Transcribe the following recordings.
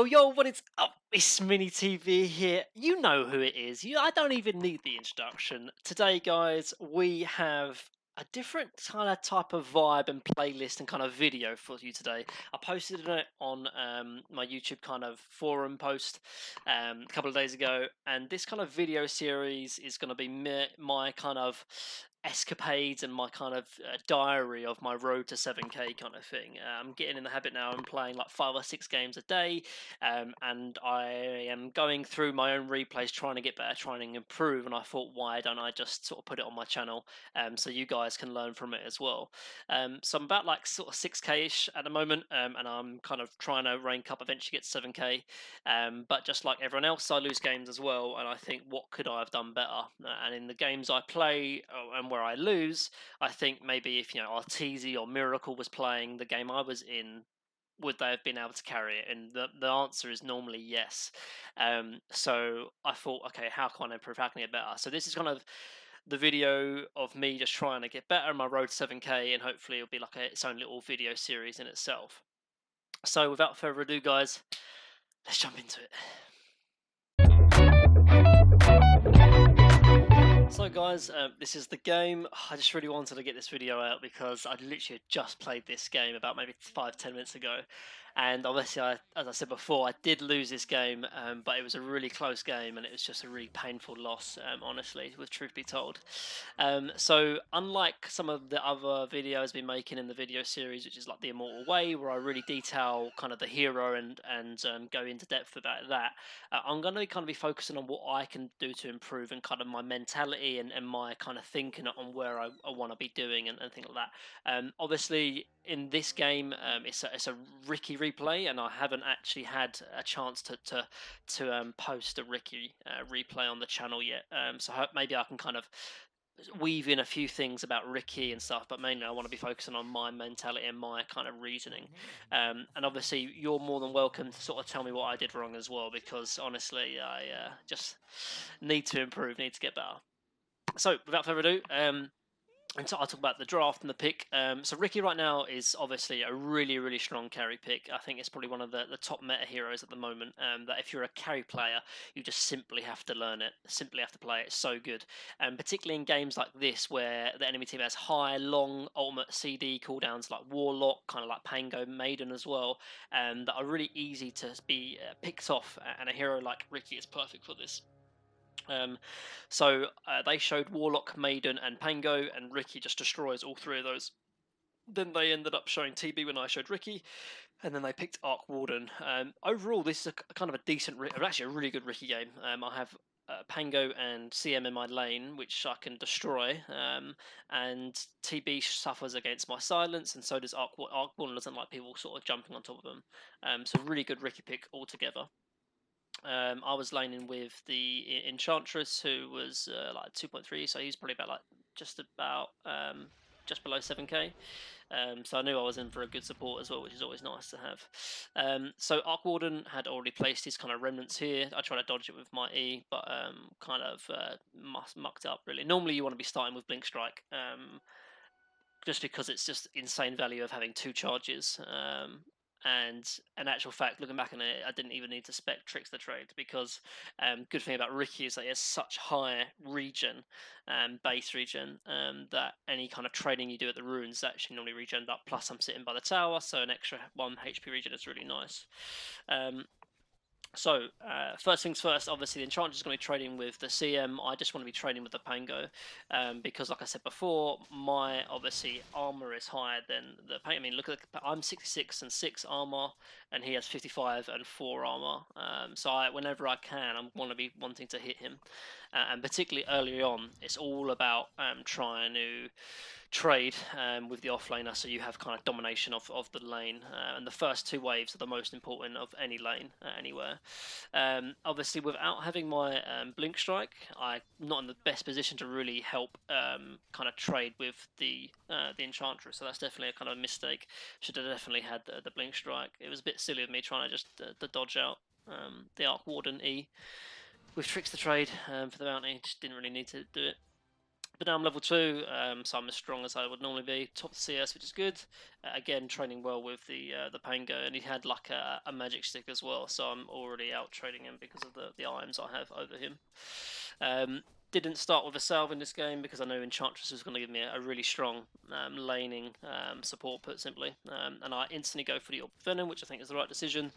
Yo, what is up? It's MiniTV here. You know who it is. I don't even need the introduction. Today, guys, we have a different kind of type of vibe and playlist and kind of video for you today. I posted it on my YouTube kind of forum post a couple of days ago, and this kind of video series is going to be my kind of escapades and my kind of diary of my road to 7k kind of thing. I'm getting in the habit now. I'm playing like 5 or 6 games a day, and I am going through my own replays, trying to get better, trying to improve. And I thought, why don't I just sort of put it on my channel, so you guys can learn from it as well. So I'm about like sort of 6k ish at the moment, and I'm kind of trying to rank up, eventually get to 7k. But just like everyone else, I lose games as well, and I think, what could I have done better? And in the games I play and where I lose, I think maybe if Arteezy or Miracle was playing the game I was in, would they have been able to carry it? And the answer is normally yes. So I thought, okay, how can I improve? How can I get better? So this is kind of the video of me just trying to get better in my road to 7k, and hopefully it'll be like its own little video series in itself. So without further ado, guys, let's jump into it. So guys, this is the game. I just really wanted to get this video out because I literally just played this game about maybe 5-10 minutes ago, and obviously, as I said before, I did lose this game, but it was a really close game, and it was just a really painful loss, honestly, with truth be told. So unlike some of the other videos I've been making in the video series, which is like the Immortal Way, where I really detail kind of the hero and go into depth about that, I'm going to kind of be focusing on what I can do to improve, and kind of my mentality and my kind of thinking on where I want to be doing and things like that. Obviously, in this game, it's a Riki replay, and I haven't actually had a chance to post a Riki replay on the channel yet. So maybe I can kind of weave in a few things about Riki and stuff, but mainly I want to be focusing on my mentality and my kind of reasoning. And obviously, you're more than welcome to sort of tell me what I did wrong as well, because honestly, I just need to improve, need to get better. So, without further ado, and so I'll talk about the draft and the pick. So Riki right now is obviously a really, really strong carry pick. I think it's probably one of the top meta heroes at the moment. That if you're a carry player, you just simply have to learn it, simply have to play it. It's so good, and particularly in games like this where the enemy team has high, long ultimate CD cooldowns like Warlock, kind of like Pango, Maiden as well, that are really easy to be picked off. And a hero like Riki is perfect for this. So they showed Warlock, Maiden, and Pango, and Riki just destroys all three of those. Then they ended up showing TB when I showed Riki, and then they picked Arc Warden. Overall, this is a kind of a decent, actually a really good Riki game. I have Pango and CM in my lane, which I can destroy, and TB suffers against my silence, and so does Arc Warden. Doesn't like people sort of jumping on top of them. So really good Riki pick altogether. I was laning with the Enchantress, who was like 2.3, so he's probably about like just below 7k. So I knew I was in for a good support as well, which is always nice to have. So Arc Warden had already placed his kind of remnants here. I tried to dodge it with my E, but kind of mucked up really. Normally you want to be starting with Blink Strike, just because it's just insane value of having 2 charges. And in actual fact, looking back on it, I didn't even need to spec Tricks the Trade, because good thing about Riki is that he has such high regen, base regen, that any kind of trading you do at the ruins actually normally regen up. Plus, I'm sitting by the tower, so an extra 1 HP regen is really nice. So, first things first, obviously the Enchantress is going to be trading with the CM. I just want to be trading with the Pango, because like I said before, my obviously armor is higher than the Pango. I mean, look at I'm 66 and 6 armor, and he has 55 and 4 armor. So whenever I can, I want to be wanting to hit him, and particularly early on, it's all about trying to trade with the offlaner, so you have kind of domination of the lane, and the first 2 waves are the most important of any lane anywhere. Obviously, without having my Blink Strike, I'm not in the best position to really help kind of trade with the Enchantress, so that's definitely a kind of mistake. Should have definitely had the Blink Strike. It was a bit silly of me trying to just to dodge out the Arc Warden E with Tricks the Trade for the bounty. Just didn't really need to do it. But now I'm level 2, so I'm as strong as I would normally be. Top CS, which is good. Again, training well with the Pango, and he had like a magic stick as well, so I'm already out trading him because of the items I have over him. Didn't start with a salve in this game because I know Enchantress was going to give me a really strong laning support, put simply. And I instantly go for the Orb of Venom, which I think is the right decision.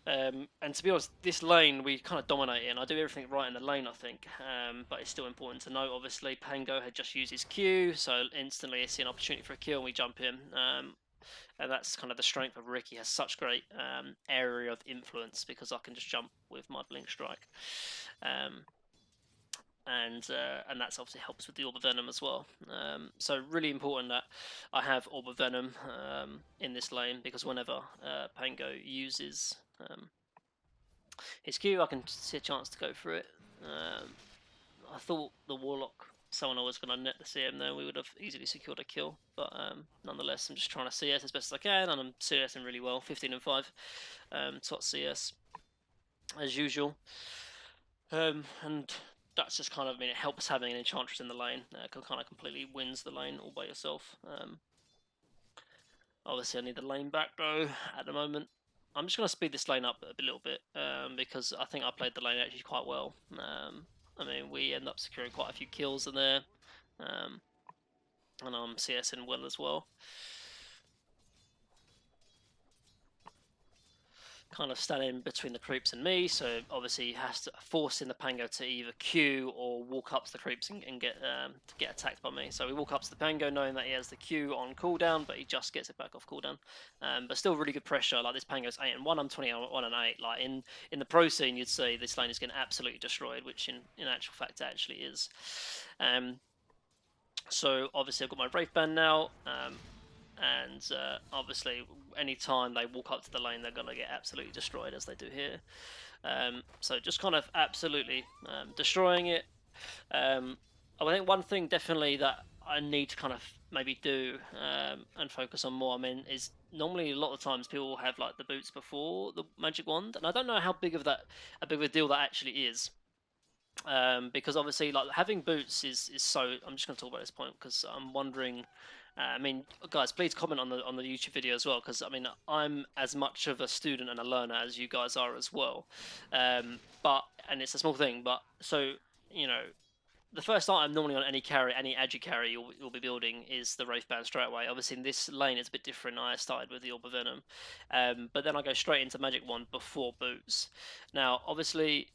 And to be honest, this lane we kind of dominate in. I do everything right in the lane, I think, but it's still important to note. Obviously, Pango had just used his Q, so instantly I see an opportunity for a kill, and we jump in. And that's kind of the strength of Riki. He has such great area of influence because I can just jump with my Blink Strike. And that's obviously helps with the Orb of Venom as well. So really important that I have Orb of Venom in this lane, because whenever Pango uses his Q, I can see a chance to go for it. I thought the Warlock someone was going to net the CM there, we would have easily secured a kill, but nonetheless I'm just trying to CS as best as I can, and I'm CSing really well, 15 and 5, top CS as usual. And that's just kind of, I mean, it helps having an Enchantress in the lane. Kind of completely wins the lane all by yourself. Obviously I need the lane back though at the moment. I'm just going to speed this lane up a little bit, because I think I played the lane actually quite well. I mean, we end up securing quite a few kills in there, and I'm CSing well as well. Kind of standing between the creeps and me, so obviously he has to force in the Pango to either Q or walk up to the creeps and get attacked by me. So we walk up to the Pango knowing that he has the Q on cooldown, but he just gets it back off cooldown. But still really good pressure. Like, this Pango's 8 and 1, I'm 21 and 8. Like, in the pro scene, you'd say this lane is getting absolutely destroyed, which in actual fact it actually is. So obviously I've got my Wraith Band now. And obviously anytime they walk up to the lane, they're going to get absolutely destroyed, as they do here. So just kind of absolutely destroying it. I think one thing definitely that I need to kind of maybe do and focus on more, I mean, is normally a lot of times people have like the boots before the magic wand, and I don't know how big of a deal that actually is. Because obviously, like, having boots is so. I'm just going to talk about this point because I'm wondering. I mean, guys, please comment on the YouTube video as well, because I mean, I'm as much of a student and a learner as you guys are as well. But it's a small thing, but so, you know, the first item normally on any carry, any agi carry you'll be building is the Wraith Band straight away. Obviously in this lane it's a bit different. I started with the Orb of Venom, but then I go straight into Magic Wand before boots. Now, obviously,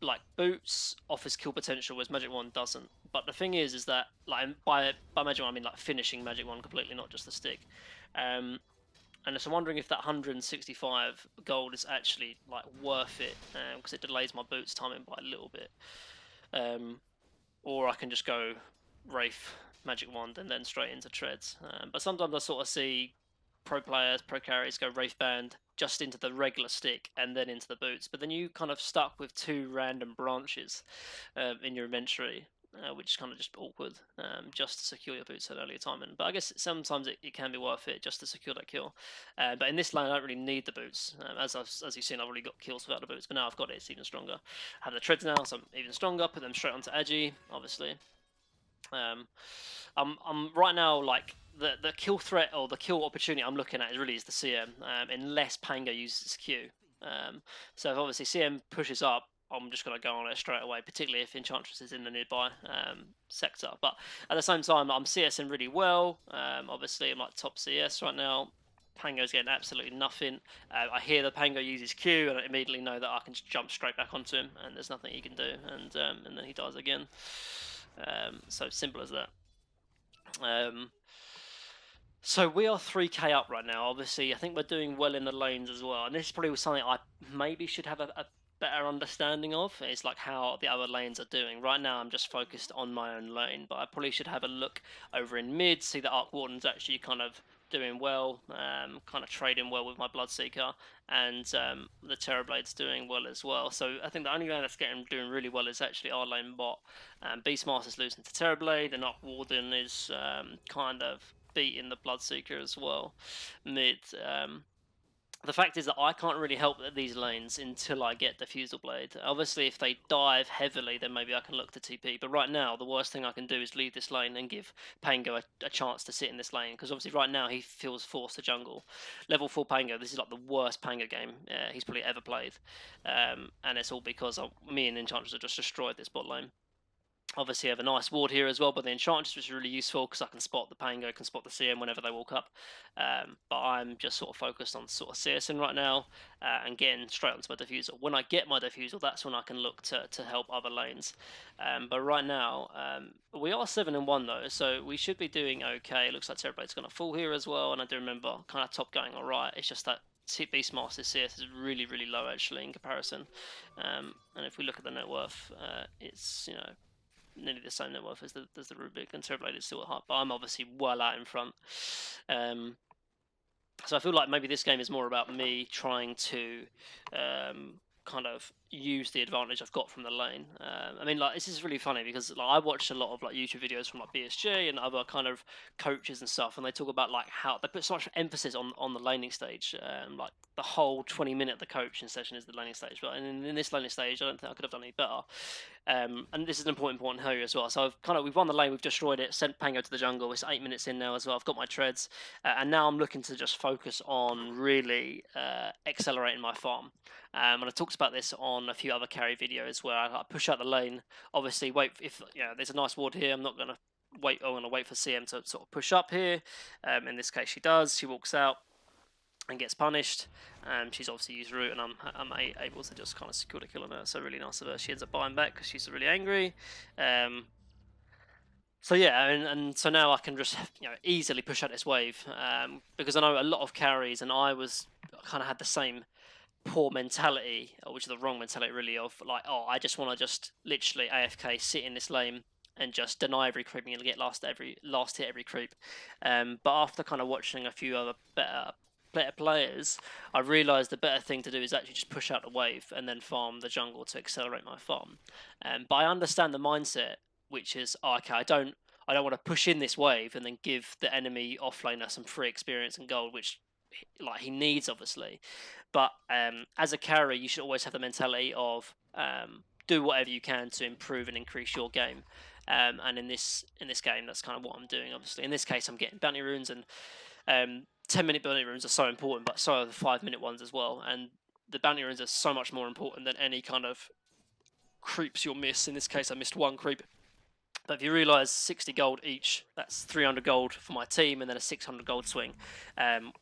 like, boots offers kill potential, whereas Magic Wand doesn't. But the thing is that, like, by Magic Wand I mean like finishing Magic Wand completely, not just the stick. And so I'm wondering if that 165 gold is actually like worth it, because it delays my boots timing by a little bit. Or I can just go Wraith, Magic Wand, and then straight into treads. But sometimes I sort of see pro players, pro carries go Wraith Band just into the regular stick and then into the boots, but then you kind of stuck with two random branches in your inventory, which is kind of just awkward, just to secure your boots at an earlier timing. But I guess sometimes it can be worth it just to secure that kill. But in this lane, I don't really need the boots. As you've seen, I've already got kills without the boots, but now I've got it, it's even stronger. I have the treads now, so I'm even stronger. Put them straight onto Agi, obviously. I'm right now, like, the kill threat or the kill opportunity I'm looking at is the CM, unless Pango uses Q. So if obviously CM pushes up, I'm just going to go on it straight away, particularly if Enchantress is in the nearby sector. But at the same time, I'm CSing really well. Obviously, I'm like top CS right now. Pango's getting absolutely nothing. I hear the Pango uses Q, and I immediately know that I can just jump straight back onto him, and there's nothing he can do, and then he dies again. So simple as that. So we are 3k up right now. Obviously, I think we're doing well in the lanes as well, and this is probably something I maybe should have a better understanding of. It's like how the other lanes are doing. Right now I'm just focused on my own lane, but I probably should have a look over in mid, see that Arc Warden's actually kind of doing well, kind of trading well with my Bloodseeker, and the Terrorblade's doing well as well. So I think the only lane that's doing really well is actually our lane bot. Beastmaster's losing to Terrorblade, and Arc Warden is kind of beating the Bloodseeker as well mid. the fact is that I can't really help these lanes until I get Diffusal Blade. Obviously, if they dive heavily, then maybe I can look to TP. But right now, the worst thing I can do is leave this lane and give Pango a chance to sit in this lane. Because obviously, right now, he feels forced to jungle. Level 4 Pango, this is like the worst Pango game he's probably ever played. And it's all because me and Enchantress have just destroyed this bot lane. Obviously, I have a nice ward here as well, but the Enchantress was really useful because I can spot the Pango, can spot the CM whenever they walk up. But I'm just sort of focused on sort of CSing right now and getting straight onto my Diffusal. When I get my Diffusal, that's when I can look to help other lanes. But right now, we are 7-1 though, so we should be doing okay. It looks like Terrorblade's going to fall here as well, and I do remember kind of top going alright. It's just that Beastmaster's CS is really, really low actually in comparison. And if we look at the net worth, it's, nearly the same net worth as the Rubik, and Terrorblade is still at heart, but I'm obviously well out in front. So I feel like maybe this game is more about me trying to kind of use the advantage I've got from the lane. I mean, like, this is really funny because like I watched a lot of like YouTube videos from like BSG and other kind of coaches and stuff, and they talk about like how they put so much emphasis on the laning stage. Like the whole 20-minute the coaching session is the laning stage, but in this laning stage, I don't think I could have done any better. And this is an important point here as well. So we've won the lane, we've destroyed it, sent Pango to the jungle. It's 8 minutes in now as well. I've got my treads, and now I'm looking to just focus on really accelerating my farm. And I talked about this on a few other carry videos where I push out the lane. Obviously, wait if there's a nice ward here. I'm not going to wait. I'm going to wait for CM to sort of push up here. In this case, she does. She walks out and gets punished. She's obviously used root, and I'm able to just kind of secure the kill on her. So really nice of her. She ends up buying back because she's really angry. So yeah, and so now I can just easily push out this wave because I know a lot of carries, and I kind of had the same poor mentality, which is the wrong mentality really, of like, oh, I just want to just literally AFK sit in this lane and just deny every creep and get last hit every creep. But after kind of watching a few other better players, I realised the better thing to do is actually just push out the wave and then farm the jungle to accelerate my farm. But I understand the mindset, which is, oh, okay, I don't want to push in this wave and then give the enemy offlaner some free experience and gold, which like he needs obviously. But as a carry, you should always have the mentality of do whatever you can to improve and increase your game. And in this game, that's kind of what I'm doing. Obviously, in this case, I'm getting bounty runes, and 10-minute bounty runes are so important, but so are the 5-minute ones as well. And the bounty runes are so much more important than any kind of creeps you'll miss. In this case, I missed one creep. But if you realise 60 gold each, that's 300 gold for my team, and then a 600 gold swing,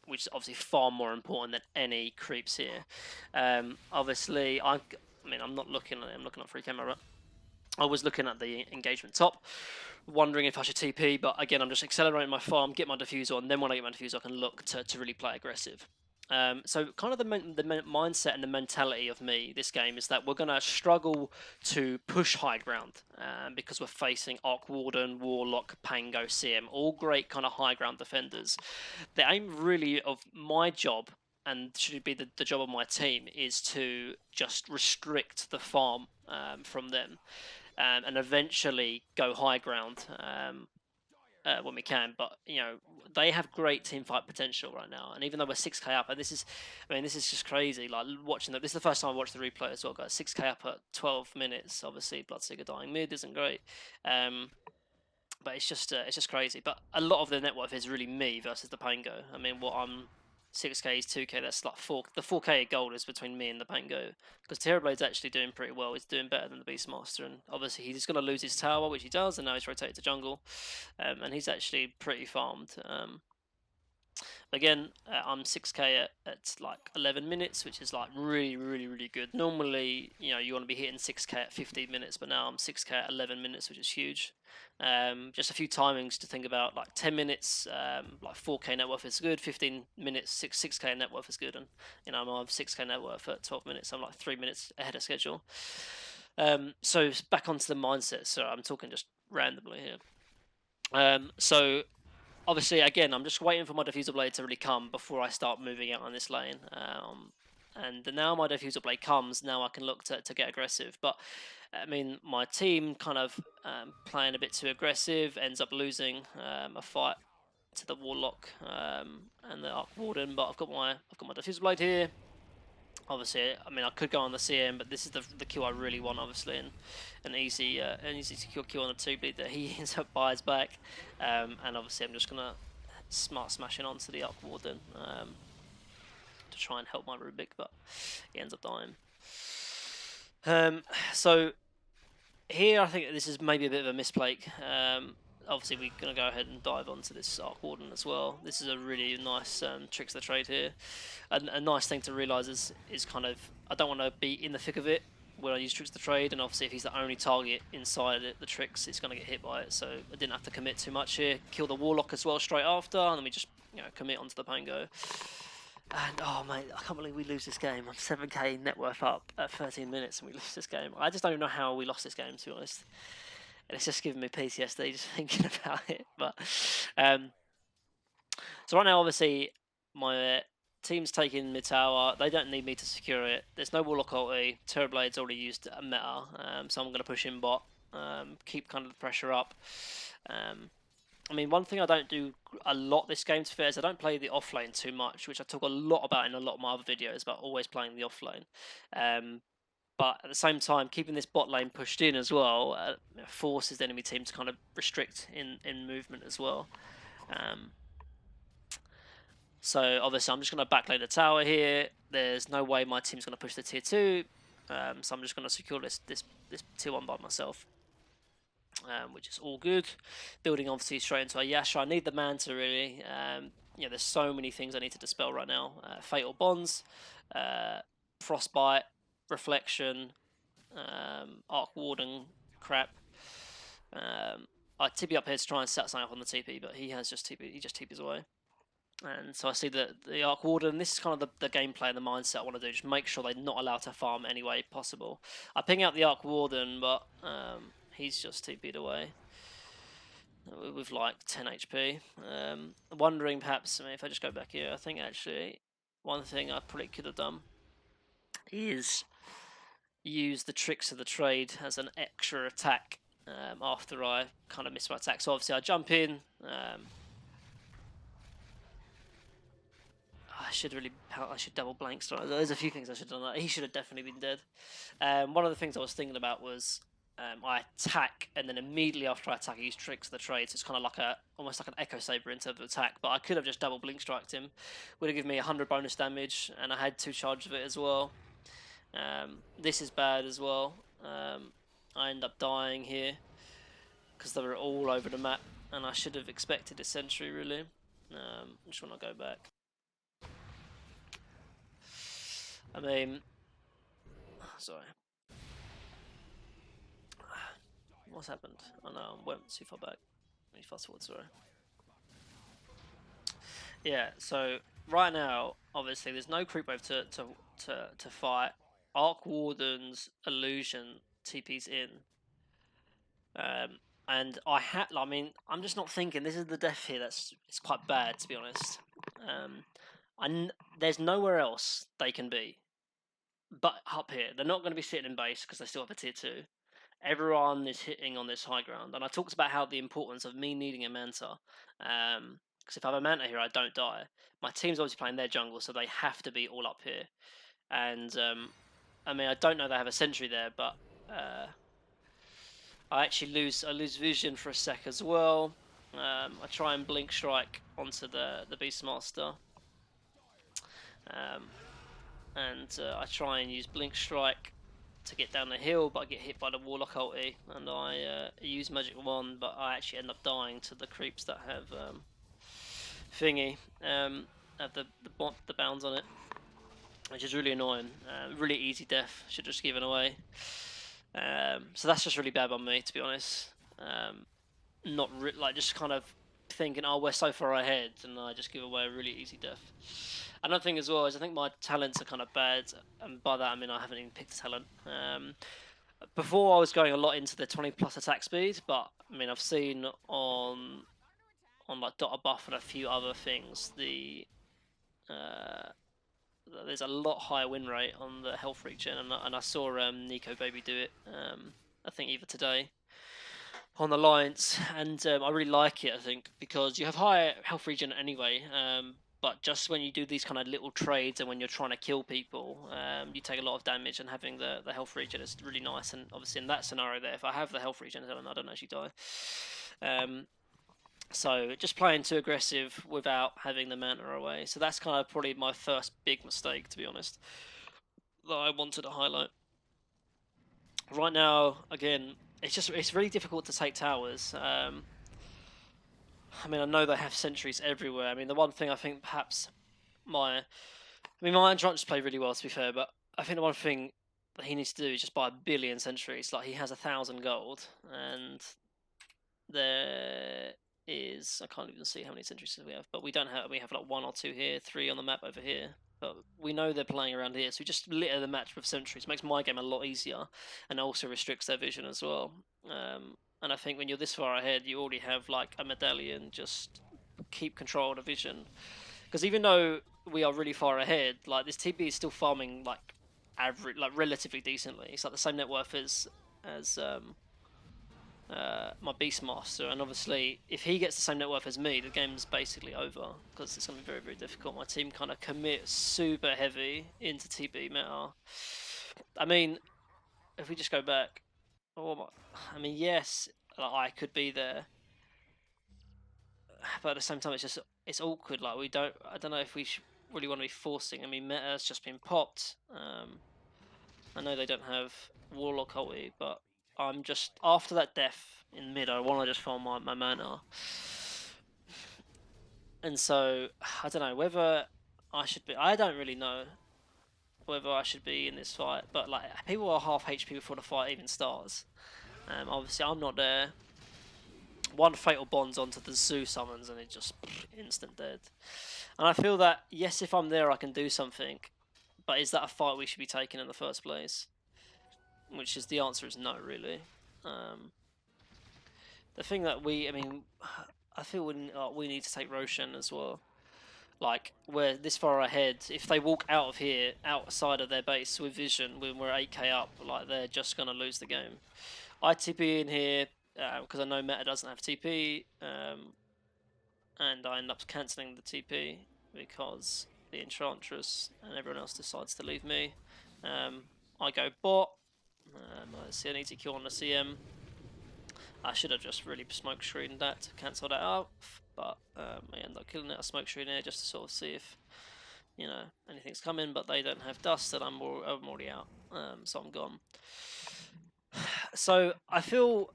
which is obviously far more important than any creeps here. Obviously, I'm not looking at it, I'm looking at free camera. I was looking at the engagement top, wondering if I should TP, but again, I'm just accelerating my farm, get my diffusal, and then when I get my diffusal, I can look to really play aggressive. So kind of the mindset and the mentality of me this game is that we're going to struggle to push high ground because we're facing Arc Warden, Warlock, Pango, CM, all great kind of high ground defenders. The aim really of my job, and should be the job of my team, is to just restrict the farm from them and eventually go high ground when we can. But they have great team fight potential right now, and even though we're 6k up, and this is just crazy. Like watching that, this is the first time I watched the replay as well, guys. 6k up at 12 minutes. Obviously, Bloodseeker dying mid isn't great, but it's just crazy. But a lot of the net worth is really me versus the Pango. I mean, what I'm 6k is 2k. That's like the 4k gold is between me and the Pango, because Terrorblade's actually doing pretty well. He's doing better than the Beastmaster, and obviously he's going to lose his tower, which he does, and now he's rotated to jungle, and he's actually pretty farmed. Again, I'm 6k at like 11 minutes, which is like really, really, really good. Normally, you want to be hitting 6k at 15 minutes, but now I'm 6k at 11 minutes, which is huge. Just a few timings to think about, like 10 minutes, like 4k net worth is good, 15 minutes, 6k net worth is good, and I'm on 6k net worth at 12 minutes, I'm like 3 minutes ahead of schedule. So back onto the mindset, so I'm talking just randomly here. So obviously, again, I'm just waiting for my Diffusal Blade to really come before I start moving out on this lane. And now my Diffusal Blade comes, now I can look to get aggressive. But, I mean, my team kind of playing a bit too aggressive, ends up losing a fight to the Warlock and the Arc Warden, but I've got my Diffuser Blade here. Obviously, I mean, I could go on the CM, but this is the kill I really want, obviously, and an easy secure kill on the 2-bleed that he ends up buys back. And obviously, I'm just gonna smart smashing onto the Arc Warden to try and help my Rubik, but he ends up dying. So here, I think this is maybe a bit of a misplay. Obviously, we're going to go ahead and dive onto this Arc Warden as well. This is a really nice tricks of the trade here. A nice thing to realise is kind of, I don't want to be in the thick of it when I use tricks of the trade, and obviously if he's the only target inside it, the tricks, it's going to get hit by it, so I didn't have to commit too much here. Kill the Warlock as well straight after, and then we just commit onto the Pango. And oh mate, I can't believe we lose this game. I'm 7k net worth up at 13 minutes and we lose this game. I just don't even know how we lost this game, to be honest. And it's just giving me PTSD just thinking about it. But so right now, obviously, my team's taking mid tower. They don't need me to secure it. There's no Warlock ulti. Terrorblade's already used a meta, so I'm going to push in bot. Keep kind of the pressure up. I mean, one thing I don't do a lot this game, to be fair, is I don't play the offlane too much, which I talk a lot about in a lot of my other videos, about always playing the offlane. But at the same time, keeping this bot lane pushed in as well forces the enemy team to kind of restrict in movement as well. So obviously I'm just going to backlane the tower here. There's no way my team's going to push the tier 2, so I'm just going to secure this tier 1 by myself. Which is all good. Building obviously straight into a Yasha. I need the Manta really. There's so many things I need to dispel right now. Fatal Bonds, Frostbite, Reflection, Arc Warden crap. I TP up here to try and set something up on the TP, but he just TPs away. And so I see that the Arc Warden, this is kind of the gameplay and the mindset I want to do. Just make sure they're not allowed to farm any way possible. I ping out the Arc Warden, but he's just TP'd away with like 10 HP. Wondering perhaps, I mean, if I just go back here, I think actually one thing I probably could have done is use the tricks of the trade as an extra attack after I kind of miss my attack. So obviously I jump in. I should double blank start. There's a few things I should have done. He should have definitely been dead. One of the things I was thinking about was I attack, and then immediately after I attack, I use tricks of the trade. So it's kind of like almost like an Echo Saber in terms of attack. But I could have just double blink striked him. Would have given me 100 bonus damage, and I had 2 charges of it as well. This is bad as well. I end up dying here because they were all over the map, and I should have expected a sentry really. Just want to go back. I mean, sorry. What's happened? Oh no, I went too far back. Let me fast forward, sorry. Yeah, so right now, obviously, there's no creep wave to fight. Arc Warden's illusion TP's in. And I mean, I'm just not thinking. This is the death here. It's quite bad, to be honest. There's nowhere else they can be but up here. They're not going to be sitting in base because they still have a tier 2. Everyone is hitting on this high ground, and I talked about how the importance of me needing a Manta. Because if I have a Manta here, I don't die. My team's obviously playing their jungle, so they have to be all up here. And I mean, I don't know they have a sentry there, but I actually lose vision for a sec as well. I try and blink strike onto the Beastmaster. And I try and use blink strike to get down the hill, but I get hit by the Warlock ulti, and I use Magic Wand, but I actually end up dying to the creeps that have thingy, have the bounds on it, which is really annoying. Really easy death, should just given away. So that's just really bad on me, to be honest. Like just kind of thinking, oh, we're so far ahead, and I just give away a really easy death. Another thing as well is I think my talents are kind of bad, and by that I mean I haven't even picked a talent. Before I was going a lot into the 20 plus attack speed, but I mean I've seen on like Dot Buff and a few other things there's a lot higher win rate on the health regen, and I saw Nico Baby do it. I think either today on Alliance, and I really like it. I think because you have higher health regen anyway. But just when you do these kind of little trades and when you're trying to kill people, you take a lot of damage, and having the health regen is really nice. And obviously in that scenario there, if I have the health regen, I don't actually die. So just playing too aggressive without having the mana away. So that's kind of probably my first big mistake, to be honest, that I wanted to highlight. Right now, again, it's really difficult to take towers. I mean, I know they have sentries everywhere. I mean, the one thing I think perhaps my Entrance played really well, to be fair, but I think the one thing that he needs to do is just buy 1 billion sentries. Like, he has 1,000 gold, and there is, I can't even see how many sentries we have, but we have like 1 or 2 here, 3 on the map over here. But we know they're playing around here, so we just litter the match with sentries. It makes my game a lot easier, and also restricts their vision as well. And I think when you're this far ahead, you already have like a medallion, just keep control of the vision. Because even though we are really far ahead, like this TB is still farming like average, like relatively decently. It's like the same net worth as my Beastmaster, and obviously if he gets the same net worth as me, the game's basically over, because it's going to be very, very difficult. My team kind of commit super heavy into TB meta. I mean, if we just go back, I mean, yes, I could be there, but at the same time, it's awkward. Like I don't know if we really want to be forcing. I mean, meta's just been popped. I know they don't have Warlock ulti, but I'm just after that death in mid. I want to just farm my mana, and so I don't know whether I should be. I don't really know whether I should be in this fight, but like people are half HP before the fight even starts. Obviously, I'm not there. One fatal bonds onto the zoo summons, and it just instant dead. And I feel that yes, if I'm there, I can do something. But is that a fight we should be taking in the first place? Which is the answer is no, really. The thing that I feel we need to take Roshan as well. Like, we're this far ahead. If they walk out of here, outside of their base with vision, when we're 8k up, like, they're just going to lose the game. I TP in here because I know meta doesn't have TP, and I end up cancelling the TP because the Enchantress and everyone else decides to leave me. I go bot. I see an ETQ on the CM. I should have just really smoke screened that to cancel that out, but I end up killing it. I smoke screen here just to sort of see if anything's coming, but they don't have dust, and I'm already out, so I'm gone. So I feel,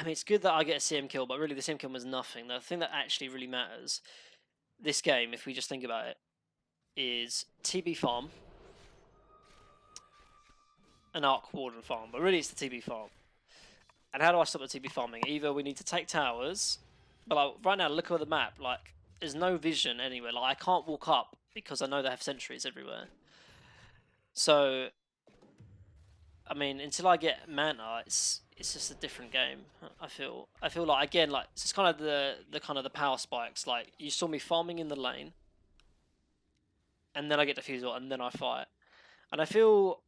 it's good that I get a CM kill, but really the CM kill was nothing. The thing that actually really matters this game, if we just think about it, is TB farm, an Arc Warden farm, but really it's the TB farm. And how do I stop the TB farming? Either we need to take towers, but like right now, look at the map. Like, there's no vision anywhere. Like, I can't walk up because I know they have sentries everywhere. So, I mean, until I get mana, it's just a different game. I feel like, again, like it's kind of the power spikes. Like, you saw me farming in the lane, and then I get defusal, and then I fight. And I feel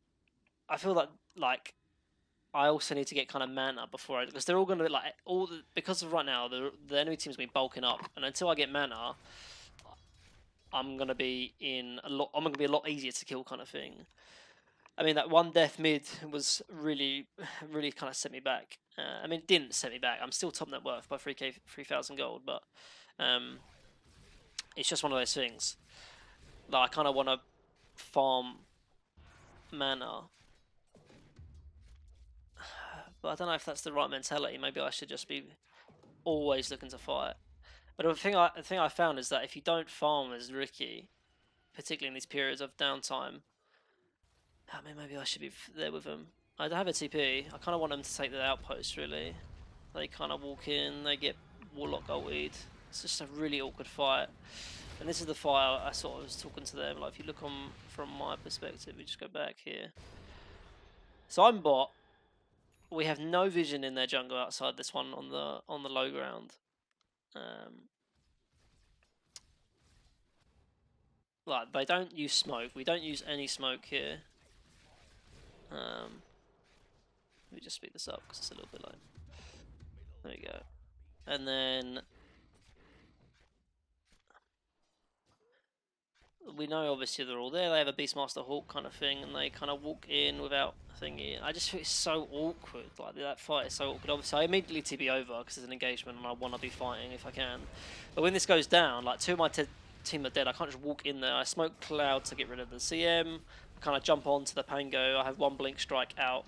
that like I also need to get kind of mana before because they're all going to like because of right now the enemy team's been bulking up, and until I get mana, I'm going to be a lot easier to kill, kind of thing. I mean, that one death mid was really kind of set me back. I mean, it didn't set me back. I'm still top net worth by 3,000 gold, but it's just one of those things. Like, I kind of want to farm mana. But I don't know if that's the right mentality. Maybe I should just be always looking to fight. But the thing I found is that if you don't farm as Riki, particularly in these periods of downtime, I mean, maybe I should be there with them. I have a TP. I kind of want them to take the outpost, really. They kind of walk in, they get Warlock ultied. It's just a really awkward fight. And this is the fight I sort of was talking to them. Like, if you look from my perspective, we just go back here. So I'm bot. We have no vision in their jungle outside this one on the low ground. Like, they don't use smoke. We don't use any smoke here. Let me just speed this up because it's a little bit low. There we go. And then we know obviously they're all there. They have a Beastmaster Hawk kind of thing, and they kind of walk in without thingy. I just feel it's so awkward. Like that fight is so awkward. Obviously, I immediately TB over because there's an engagement, and I want to be fighting if I can. But when this goes down, like two of my team are dead. I can't just walk in there. I smoke cloud to get rid of the CM. I kind of jump onto the Pango. I have one blink strike out.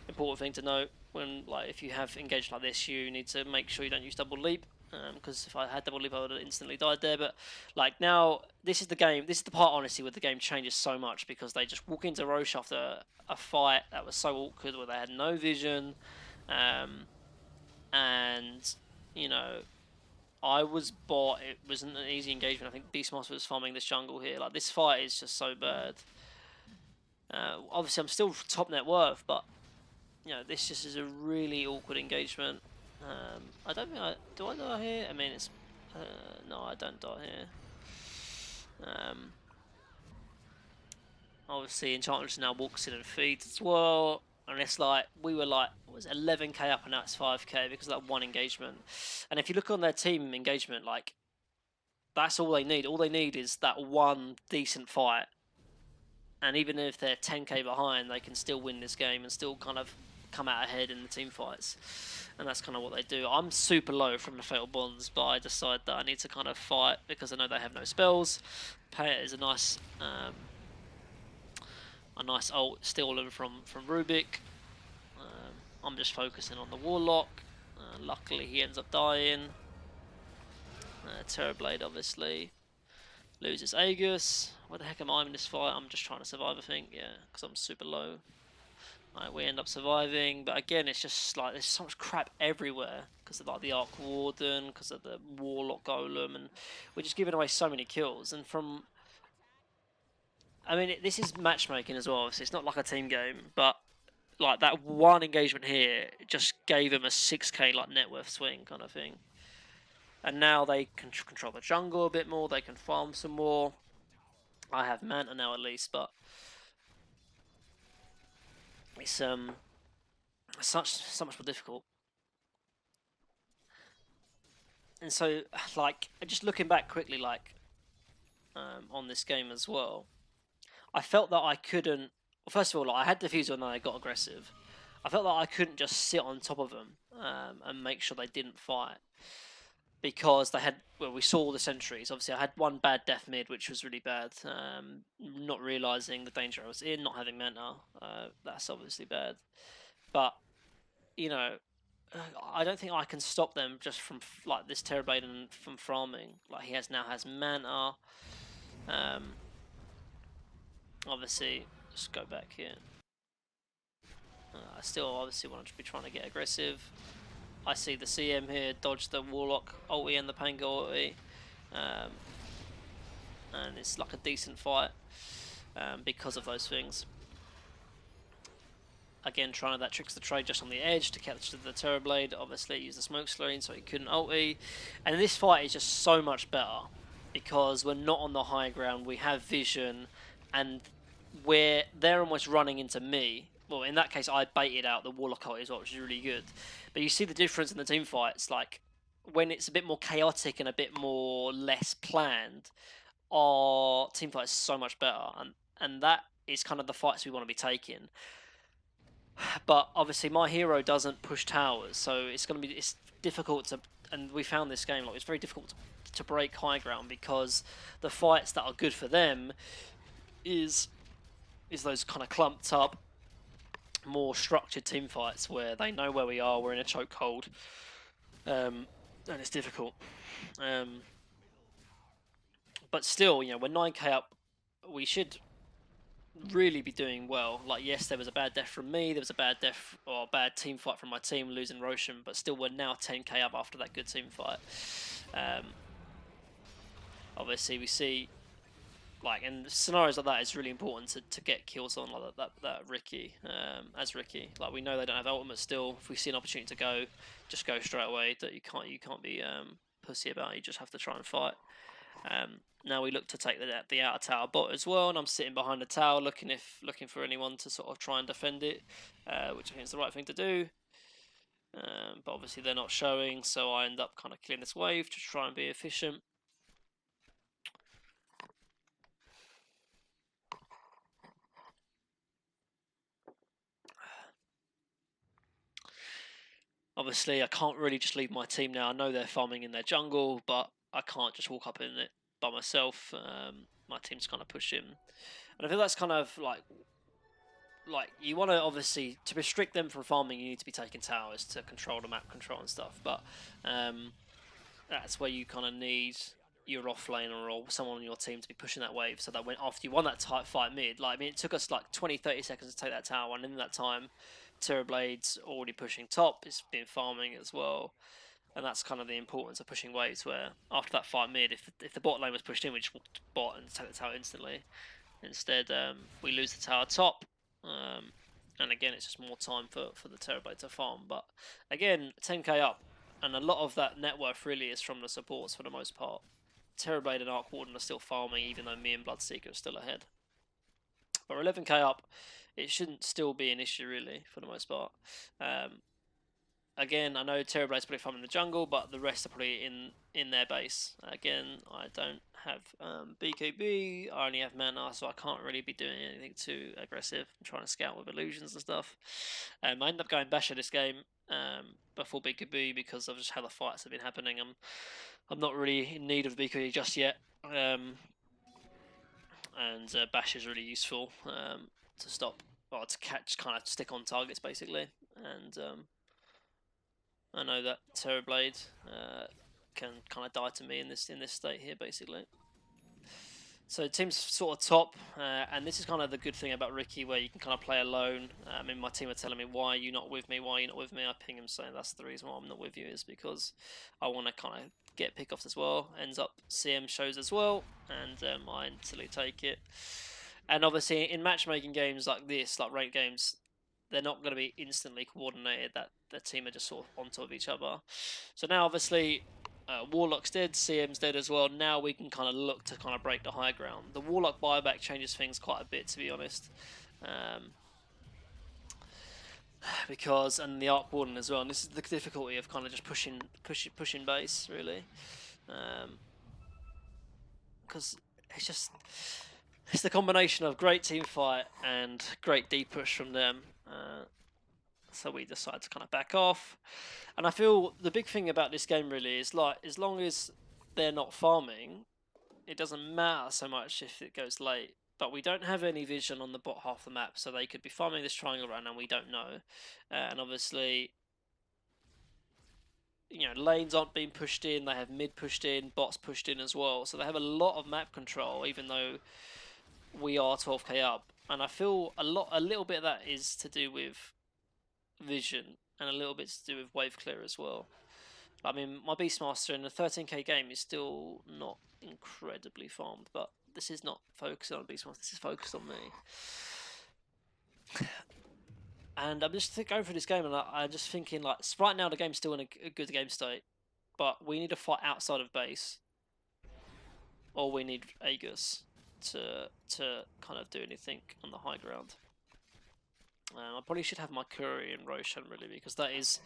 Important thing to note: when if you have engaged like this, you need to make sure you don't use double leap. Because if I had double leap, I would have instantly died there. But now, this is the game. This is the part, honestly, where the game changes so much because they just walk into Roche after a fight that was so awkward, where they had no vision, and I was bought. It wasn't an easy engagement. I think Beastmaster was farming this jungle here. This fight is just so bad. Obviously, I'm still top net worth, but this just is a really awkward engagement. I don't think do I die here? I mean, it's no, I don't die here. Obviously, Enchantress now walks in and feeds as well, and it's we were what was it, 11k up, and now it's 5k because of that one engagement. And if you look on their team engagement, that's all they need. All they need is that one decent fight, and even if they're 10k behind, they can still win this game and still kind of come out ahead in the team fights. And that's kind of what they do. I'm super low from the Fatal Bonds, but I decide that I need to kind of fight because I know they have no spells. Payet is a nice ult stolen from Rubik. I'm just focusing on the Warlock. Luckily, he ends up dying. Terrorblade, obviously. Loses Aegis. Where the heck am I in this fight? I'm just trying to survive, I think. Yeah, because I'm super low. We end up surviving, but again, it's just there's so much crap everywhere because of the Arc Warden, because of the Warlock Golem, and we're just giving away so many kills. And I mean, this is matchmaking as well, so it's not like a team game, but that one engagement here just gave them a 6k net worth swing kind of thing. And now they can control the jungle a bit more. They can farm some more. I have Manta now at least, but it's so much more difficult. And so just looking back quickly on this game as well, I felt that I couldn't. Well, first of all, I had Diffuser and then they got aggressive. I felt that I couldn't just sit on top of them and make sure they didn't fight, because they had. Well, we saw all the sentries. Obviously, I had one bad death mid, which was really bad. Not realizing the danger I was in, not having mana. That's obviously bad. But I don't think I can stop them just from this Terrorblade and from farming. He now has mana. Obviously, just go back here. I still obviously want to be trying to get aggressive. I see the CM here dodge the Warlock ulti and the Pango ulti, and it's a decent fight because of those things. Again, trying that tricks the trade just on the edge to catch the Terrorblade. Obviously, use the smoke screen so he couldn't ulti. And this fight is just so much better because we're not on the high ground. We have vision, and they're almost running into me. Well, in that case, I baited out the Warlock ulti as well, which is really good. But you see the difference in the team fights. When it's a bit more chaotic and a bit more less planned, our team fight is so much better, and that is kind of the fights we want to be taking. But obviously my hero doesn't push towers, so it's difficult to, and we found this game it's very difficult to break high ground, because the fights that are good for them is those kind of clumped up, more structured team fights where they know where we are, we're in a chokehold, and it's difficult. But still, we're 9k up, we should really be doing well. Yes, there was a bad death from me, there was a bad death or a bad team fight from my team losing Roshan, but still we're now 10k up after that good team fight. Obviously we see in scenarios like that, it's really important to get kills on that Riki, as Riki. We know they don't have ultimate still. If we see an opportunity to go, just go straight away. That you can't be pussy about it. You just have to try and fight. Now we look to take the outer tower bot as well, and I'm sitting behind the tower looking for anyone to sort of try and defend it, which I think is the right thing to do. but obviously they're not showing, so I end up kind of clearing this wave to try and be efficient. Obviously, I can't really just leave my team now. I know they're farming in their jungle, but I can't just walk up in it by myself. My team's kind of pushing, and I feel that's kind of like you want to obviously to restrict them from farming. You need to be taking towers to control the map control and stuff. But that's where you kind of need your offlaner or someone on your team to be pushing that wave, so that when after you won that tight fight mid, like I mean, it took us like 20-30 seconds to take that tower, and in that time, Terrorblade's already pushing top. It's been farming as well. And that's kind of the importance of pushing waves, where after that fight mid, if the bot lane was pushed in, we just walked bot and take the tower instantly. Instead, we lose the tower top, and again, it's just more time for the Terrorblade to farm. But again, 10k up, and a lot of that net worth really is from the supports for the most part. Terrorblade and Arc Warden are still farming, even though me and Bloodseeker are still ahead. But 11k up, it shouldn't still be an issue really for the most part. Again, I know Terrorblade's probably farming in the jungle, but the rest are probably in their base. Again, I don't have BKB, I only have mana, so I can't really be doing anything too aggressive. I'm trying to scout with illusions and stuff. I ended up going Basher this game before BKB because of just how the fights have been happening. I'm not really in need of BKB just yet. And Bash is really useful to stop, or to catch, kind of stick on targets basically. And I know that Terrorblade can kind of die to me in this state here, basically. So team's sort of top, and this is kind of the good thing about Riki, where you can kind of play alone. I mean, my team are telling me, why are you not with me? Why are you not with me? I ping him saying that's the reason why I'm not with you, is because I want to kind of get pickoffs as well. Ends up CM shows as well, and I instantly take it. And obviously in matchmaking games like this, like ranked games, they're not going to be instantly coordinated, that the team are just sort of on top of each other. So now obviously Warlock's dead, CM's dead as well. Now we can kind of look to kind of break the high ground. The Warlock buyback changes things quite a bit, to be honest. Because, and the Arc Warden as well, and this is the difficulty of kind of just pushing base, really. Because it's the combination of great team fight and great deep push from them. So we decide to kind of back off. And I feel the big thing about this game really is, like, as long as they're not farming, it doesn't matter so much if it goes late. But we don't have any vision on the bot half the map, so they could be farming this triangle right now and we don't know. And obviously, you know, lanes aren't being pushed in, they have mid pushed in, bots pushed in as well. So they have a lot of map control, even though we are 12k up. And I feel a little bit of that is to do with vision, and a little bit to do with wave clear as well. I mean, my Beastmaster in a 13k game is still not incredibly farmed, but this is not focused on Beastmaster, this is focused on me. And I'm just going through this game, and I'm just thinking, like, right now the game's still in a good game state, but we need to fight outside of base, or we need Aegis to kind of do anything on the high ground. I probably should have my Curry and Roshan, really, because that is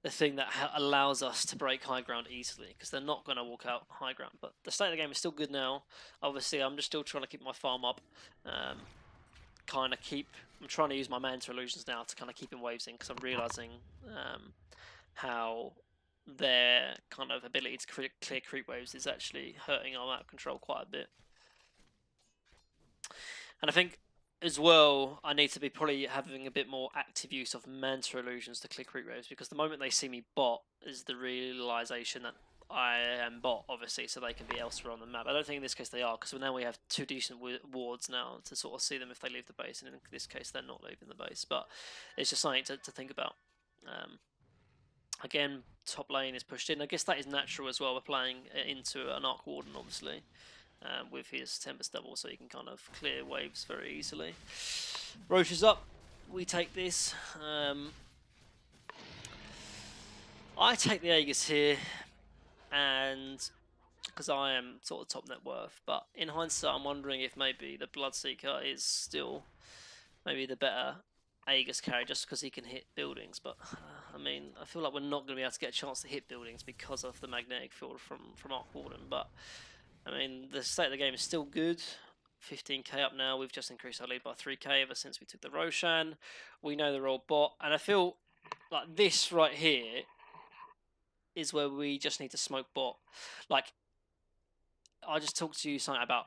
the thing that allows us to break high ground easily, because they're not going to walk out high ground. But the state of the game is still good now. Obviously, I'm just still trying to keep my farm up. I'm trying to use my Manta Illusions now to kind of keep in waves in, because I'm realising how their kind of ability to clear creep waves is actually hurting our map control quite a bit. And I think as well, I need to be probably having a bit more active use of Manta Illusions to clear creep waves, because the moment they see me bot is the realisation that I am bot, obviously, so they can be elsewhere on the map. I don't think in this case they are, because now we have two decent wards now to sort of see them if they leave the base, and in this case they're not leaving the base. But it's just something to think about. Again, top lane is pushed in. I guess that is natural as well. We're playing into an Arc Warden, obviously. With his Tempest double, so he can kind of clear waves very easily. Roche is up. We take this. I take the Aegis here, and because I am sort of top net worth. But in hindsight, I'm wondering if maybe the Bloodseeker is still maybe the better Aegis carry, just because he can hit buildings. But I mean, I feel like we're not going to be able to get a chance to hit buildings because of the magnetic field from Arc Warden. But I mean, the state of the game is still good. 15k up now. We've just increased our lead by 3k ever since we took the Roshan. We know they're all bot, and I feel like this right here is where we just need to smoke bot. Like, I just talked to you something about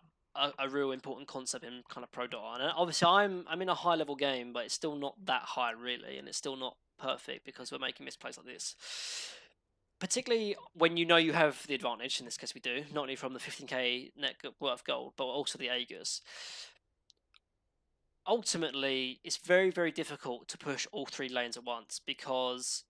a real important concept in kind of Pro Dota, and obviously I'm in a high level game, but it's still not that high really, and it's still not perfect because we're making misplays like this. Particularly when you know you have the advantage, in this case we do, not only from the 15k net worth gold, but also the Aegis. Ultimately, it's very, very difficult to push all 3 lanes at once, because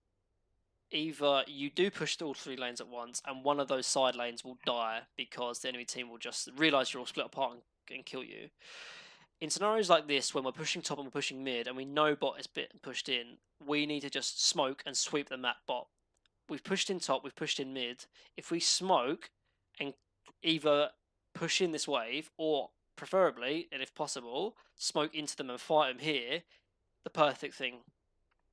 either you do push all 3 lanes at once and one of those side lanes will die because the enemy team will just realise you're all split apart and kill you. In scenarios like this, when we're pushing top and we're pushing mid and we know bot is pushed in, we need to just smoke and sweep the map bot. We've pushed in top, we've pushed in mid. If we smoke and either push in this wave, or preferably, and if possible, smoke into them and fight them here, the perfect thing.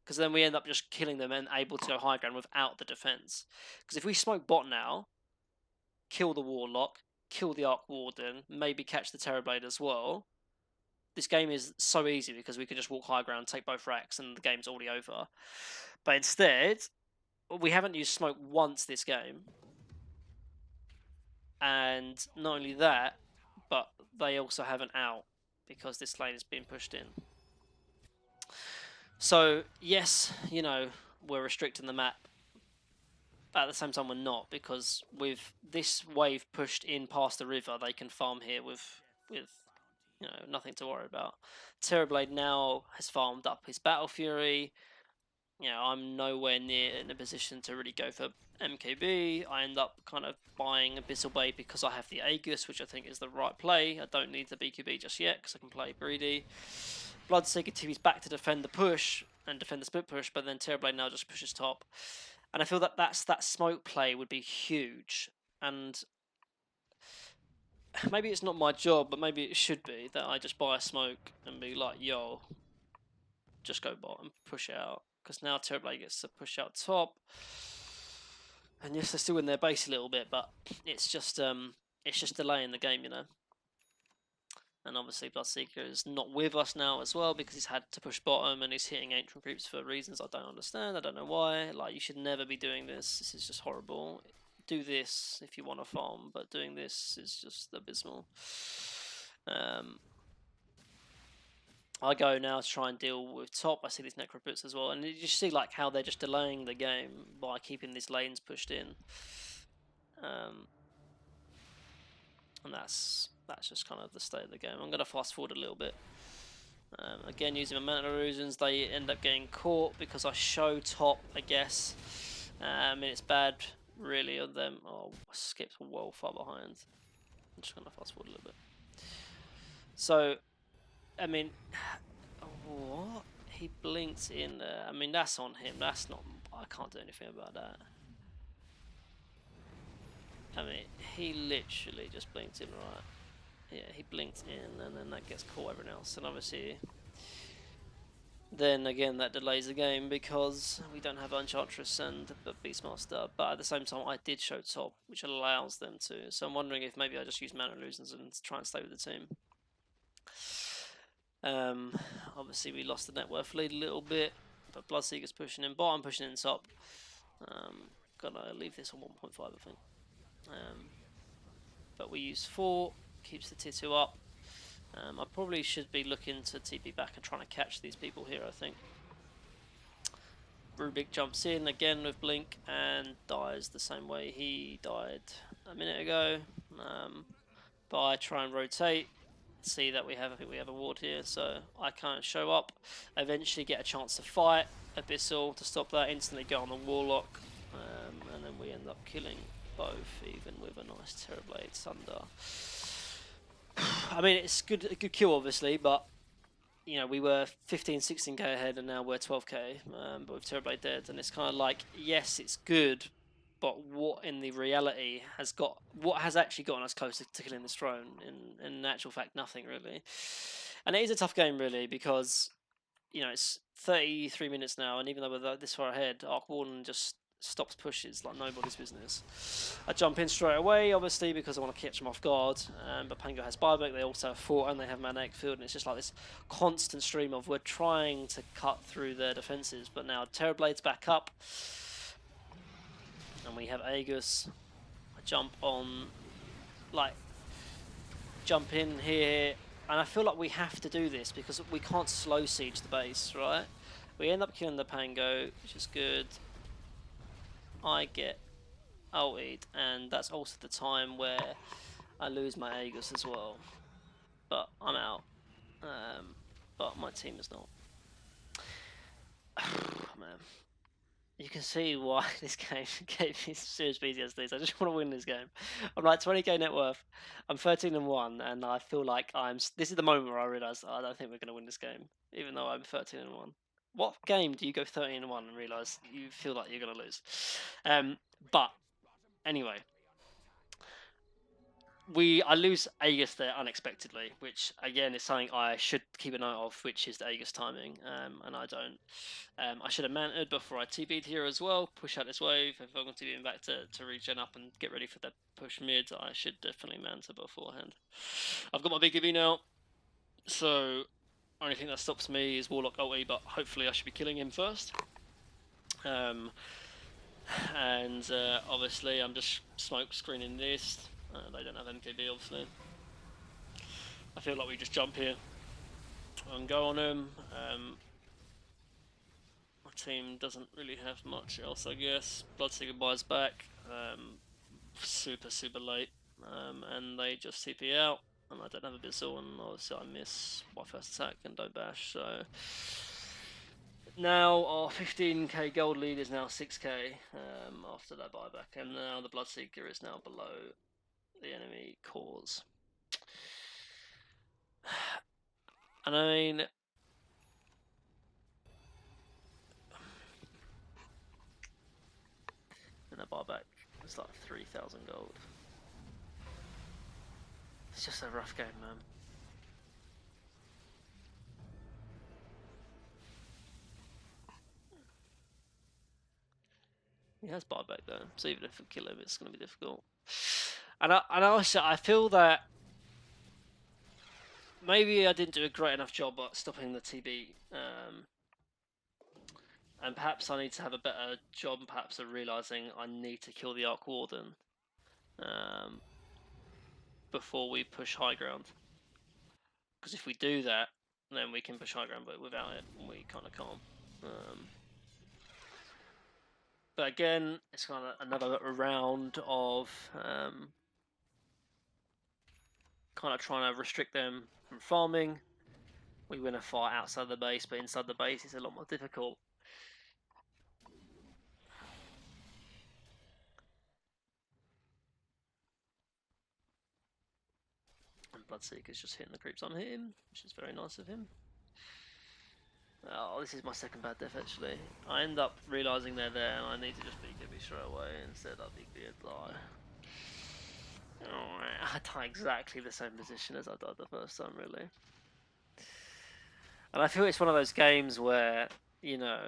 Because then we end up just killing them and able to go high ground without the defense. Because if we smoke bot now, kill the Warlock, kill the Arc Warden, maybe catch the Terrorblade as well, this game is so easy because we can just walk high ground, take both racks, and the game's already over. But instead, we haven't used smoke once this game. And not only that, but they also have an out because this lane is being pushed in. So, yes, you know, we're restricting the map, but at the same time we're not, because with this wave pushed in past the river, they can farm here with you know, nothing to worry about. Terrorblade now has farmed up his Battle Fury. You know, I'm nowhere near in a position to really go for MKB. I end up kind of buying Abyssal Blade because I have the Aegis, which I think is the right play. I don't need the BQB just yet because I can play Greedy. Bloodseeker TV's back to defend the push and defend the split push, but then Terrorblade now just pushes top. And I feel that that smoke play would be huge. And maybe it's not my job, but maybe it should be, that I just buy a smoke and be like, yo, just go bot and push it out. Because now Terrorblade gets to push out top. And yes, they're still in their base a little bit, but it's just delaying the game, you know. And obviously Bloodseeker is not with us now as well because he's had to push bottom and he's hitting ancient creeps for reasons I don't understand. I don't know why. Like, you should never be doing this. This is just horrible. Do this if you want to farm, but doing this is just abysmal. I go now to try and deal with top. I see these necropits as well, and you just see like how they're just delaying the game by keeping these lanes pushed in. And that's just kind of the state of the game. I'm going to fast forward a little bit. Again, using my mana illusions, they end up getting caught because I show top, I guess. I mean, it's bad, really, of them. Oh, I skipped well far behind. I'm just going to fast forward a little bit. So, I mean, what? He blinks in there. I mean, that's on him. That's not... I can't do anything about that. I mean, he literally just blinked in, right? Yeah, he blinked in, and then that gets caught everyone else. And obviously, then again, that delays the game because we don't have Enchantress and Beastmaster. But at the same time, I did show top, which allows them to. So I'm wondering if maybe I just use mana illusions and try and stay with the team. Obviously, we lost the net worth lead a little bit, but Bloodseeker's pushing in bottom, pushing in top. Gonna leave this on 1.5, I think. But we use 4, keeps the tier 2 up. I probably should be looking to TP back and trying to catch these people here, I think. Rubik jumps in again with Blink and dies the same way he died a minute ago. But I try and rotate, see that I think we have a ward here, so I can't show up. Eventually get a chance to fight Abyssal to stop that, instantly go on the Warlock, and then we end up killing both, even with a nice Terrorblade Sunder. I mean, it's a good kill, obviously, but you know, we were 15, 16k ahead, and now we're 12k, but with Terrorblade dead, and it's kind of like, yes, it's good, but what in the reality what has actually gotten us closer to killing this throne? In actual fact, nothing really. And it is a tough game, really, because you know, it's 33 minutes now, and even though we're this far ahead, Arc Warden just stops pushes like nobody's business. I jump in straight away, obviously, because I want to catch them off guard. But Pango has buyback, they also have fort, and they have mana field, and it's just like this constant stream of we're trying to cut through their defenses. But now Terrorblade's back up, and we have Aegis. I jump on, like, jump in here, and I feel like we have to do this because we can't slow siege the base, right? We end up killing the Pango, which is good. I get ulted, and that's also the time where I lose my Aegis as well. But I'm out. But my team is not. Man. You can see why this game gave me serious PTSD. I just want to win this game. I'm like 20k net worth. I'm 13-1, and I feel like this is the moment where I realise I don't think we're going to win this game, even though I'm 13-1. What game do you go 13-1 and realise you feel like you're going to lose? But anyway, I lose Aegis there unexpectedly, which again is something I should keep an eye of, which is the Aegis timing, and I don't. I should have manted before I TB'd here as well, push out this wave. If I'm going to be back to regen up and get ready for the push mid, I should definitely manta beforehand. I've got my BKB now, so only thing that stops me is Warlock ulti, but hopefully I should be killing him first. Obviously I'm just smoke screening this. They don't have MKB, obviously. I feel like we just jump here and go on them. My team doesn't really have much else, I guess. Bloodseeker buys back, super late, and they just TP out, and I don't have a Bizzle, and obviously I miss my first attack and don't bash, so... Now our 15k gold lead is now 6k after that buyback, and now the Bloodseeker is now below the enemy cause. And I mean, and a buyback is like 3,000 gold. It's just a rough game, man. He has buyback though, so even if we kill him, it's going to be difficult. And I feel that maybe I didn't do a great enough job at stopping the TB, and perhaps I need to have a better job, perhaps, of realising I need to kill the Arc Warden before we push high ground. Because if we do that, then we can push high ground, but without it, we kind of can't. But again, it's kind of another round of kind of trying to restrict them from farming. We win a fight outside the base, but inside the base it's a lot more difficult. And Bloodseeker's just hitting the creeps on him, which is very nice of him. Oh, this is my second bad death actually. I end up realising they're there and I need to just BKB straight away instead of BKB and die. Alright, I die exactly the same position as I died the first time, really. And I feel it's one of those games where, you know,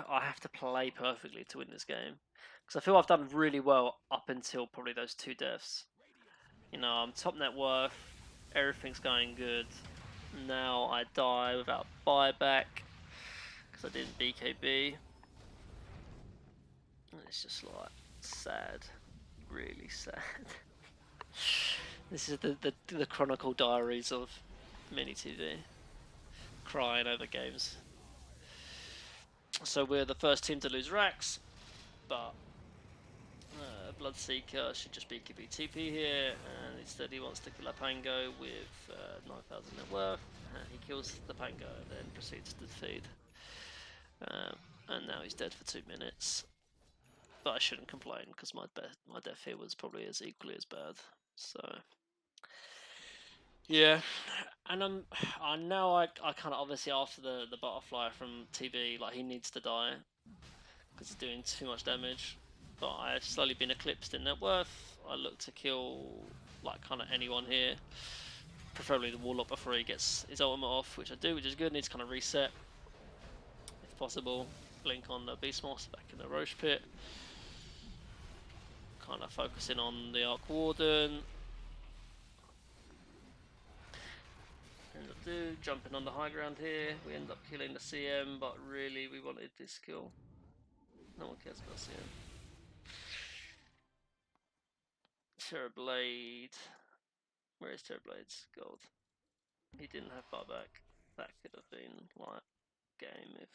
I have to play perfectly to win this game. Because I feel I've done really well up until probably those two deaths. You know, I'm top net worth, everything's going good. Now I die without buyback because I didn't BKB. It's just like sad, really sad. This is the Chronicle diaries of MiniTV, crying over games. So we're the first team to lose racks, but Bloodseeker should just be BKB TP here, and instead he wants to kill a Pango with 9,000 net worth, and he kills the Pango and then proceeds to feed. And now he's dead for 2 minutes. But I shouldn't complain because my death here was probably as equally as bad. So yeah, and now I kind of obviously after the butterfly from TB, like he needs to die because he's doing too much damage. But I've slowly been eclipsed in net worth. I look to kill like kind of anyone here, preferably the Warlock before he gets his ultimate off, which I do, which is good. Needs to kind of reset. if possible. Blink on the Beast Monster back in the Roche Pit. Kind of focusing on the Arc Warden. End up jumping on the high ground here. We end up killing the CM, but really we wanted this kill. No one cares about CM. Terrorblade. Where is Terrorblade's gold? He didn't have buyback. That could have been like game if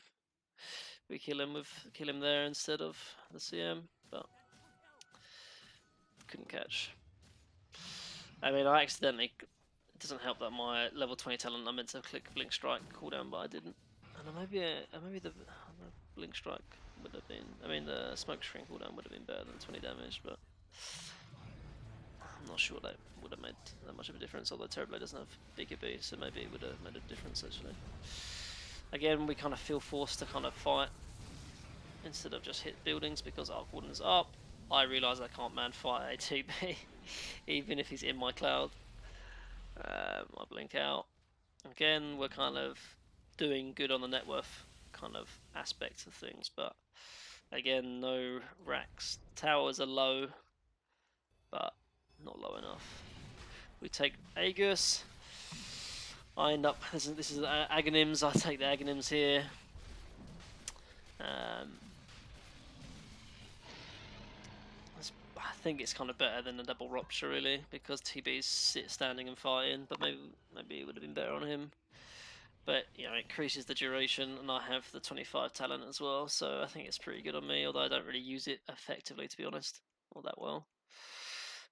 we kill him there instead of the CM, but couldn't catch. I mean, I accidentally. It doesn't help that my level 20 talent I meant to click Blink Strike cooldown, but I didn't. And maybe the Blink Strike would have been. I mean, the Smoke Screen cooldown would have been better than 20 damage, but I'm not sure that would have made that much of a difference. Although Terrorblade doesn't have BKB, so maybe it would have made a difference actually. Again, we kind of feel forced to kind of fight instead of just hit buildings because Arc Warden's up. I realise I can't man fight a TB, even if he's in my cloud. I blink out. Again, we're kind of doing good on the net worth kind of aspects of things, but again, no racks. Towers are low, but not low enough. We take Aegis. I end up. This is Aghanims. I take the Aghanims here. I think it's kind of better than a double rupture really, because TB's standing and fighting, but maybe it would have been better on him. But you know, it increases the duration, and I have the 25 talent as well, so I think it's pretty good on me, although I don't really use it effectively, to be honest, or that well.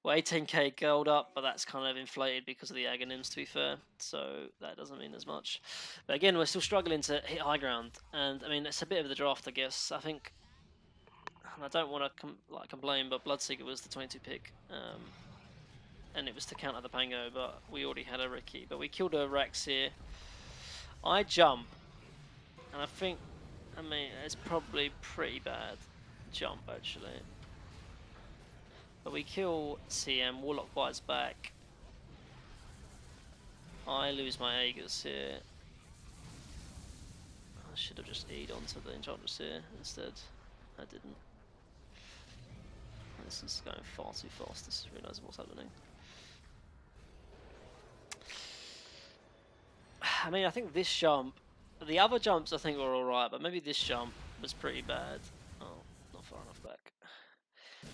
Well, 18k gold up, but that's kind of inflated because of the Aghanims, to be fair, so that doesn't mean as much. But again, we're still struggling to hit high ground, and I mean, it's a bit of the draft, I guess. I think, and I don't want to complain, but Bloodseeker was the 22 pick, and it was to counter the Pango, but we already had a Riki. But we killed a Rex here. I jump, and I mean, it's probably pretty bad jump actually. But we kill CM, Warlock bites back. I lose my Aegis here. I should have just E'd onto the Enchantress here instead. I didn't. This is going far too fast, this is realising what's happening. I mean, I think this jump, the other jumps I think were alright, but maybe this jump was pretty bad. Oh, not far enough back.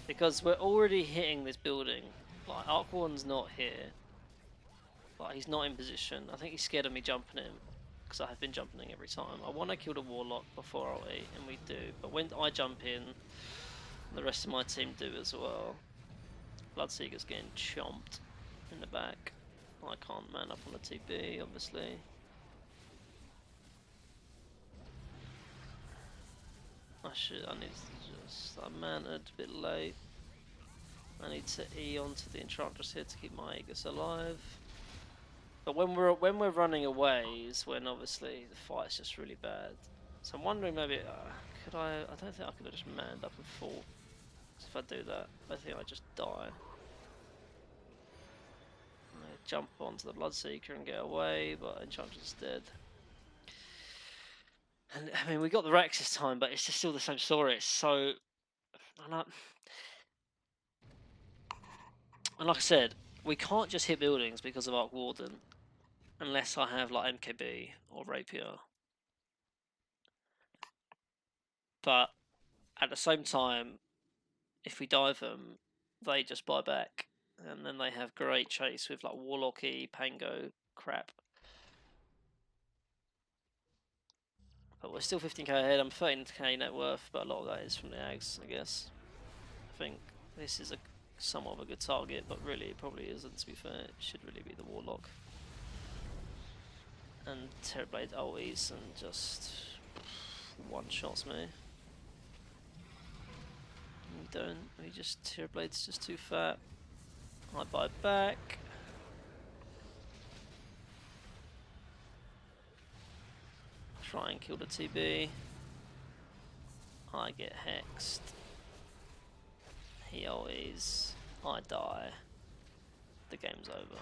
Because we're already hitting this building. Like, Arc Warden's not here. Like, he's not in position. I think he's scared of me jumping him, because I have been jumping every time. I want to kill the Warlock before I'll eat, and we do. But when I jump in, the rest of my team do as well. Bloodseeker's getting chomped in the back. I can't man up on the TB, obviously. I need to just, I mannered a bit late. I need to E onto the Enchantress here to keep my Aegis alive. But when we're running away is when obviously the fight's just really bad. So I'm wondering maybe, I don't think I could have just manned up and fought. So if I do that, I think I just die. I jump onto the Bloodseeker and get away, but Enchantress is dead. And I mean, we got the Rex this time, but it's just still the same story. It's so, and like I said, we can't just hit buildings because of Arc Warden, unless I have like MKB or Rapier. But at the same time, if we dive them, they just buy back, and then they have great chase with like Warlocky, Pango, crap. But we're still 15k ahead. I'm 13k net worth, but a lot of that is from the Ags, I guess. I think this is somewhat of a good target, but really it probably isn't, to be fair. It should really be the Warlock. And Terrorblade always, and just one-shots me. Terrorblade's just too fat. I buy back. Try and kill the TB. I get hexed. He always. I die. The game's over.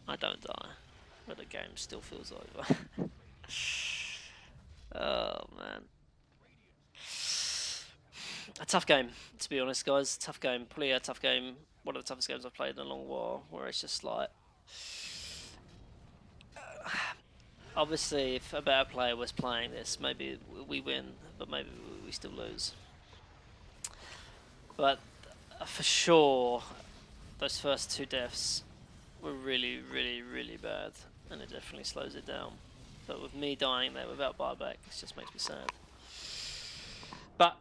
I don't die. but the game still feels over. Oh man, a tough game, to be honest, guys. Tough game, probably a tough game. One of the toughest games I've played in a long while. Where it's just like, obviously, if a better player was playing this, maybe we win, but maybe we still lose. But for sure, those first 2 deaths were really, really, really bad, and it definitely slows it down. But with me dying there without buyback, it just makes me sad. But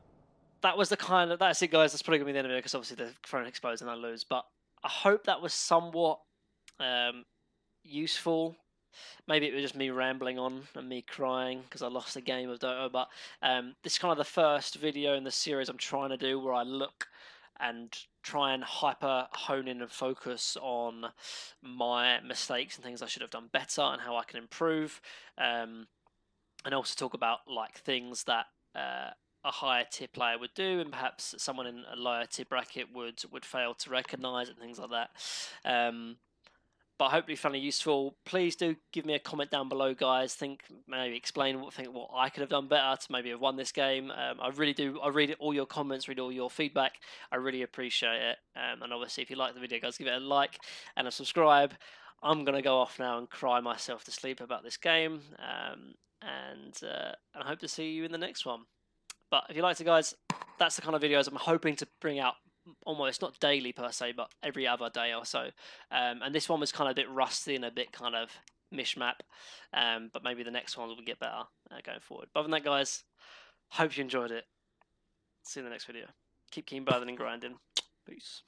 that was the kind of, that's it, guys. That's probably gonna be the end of it because obviously the phone explodes and I lose. But I hope that was somewhat useful. Maybe it was just me rambling on and me crying because I lost a game of Dota. But this is kind of the first video in the series I'm trying to do where I look and try and hyper hone in and focus on my mistakes and things I should have done better and how I can improve, and also talk about like things that a higher tier player would do and perhaps someone in a lower tier bracket would fail to recognize and things like that. But hopefully found it useful. Please do give me a comment down below, guys. Maybe explain what I could have done better to maybe have won this game. I really do. I read all your comments, read all your feedback. I really appreciate it. And obviously, if you like the video, guys, give it a like and a subscribe. I'm gonna go off now and cry myself to sleep about this game. And I hope to see you in the next one. But if you liked it, guys, that's the kind of videos I'm hoping to bring out almost not daily per se, but every other day or so. And this one was kind of a bit rusty and a bit kind of mishmap. But maybe the next one will get better going forward. But other than that, guys, hope you enjoyed it. See you in the next video. Keep keen, bathing and grinding. Peace.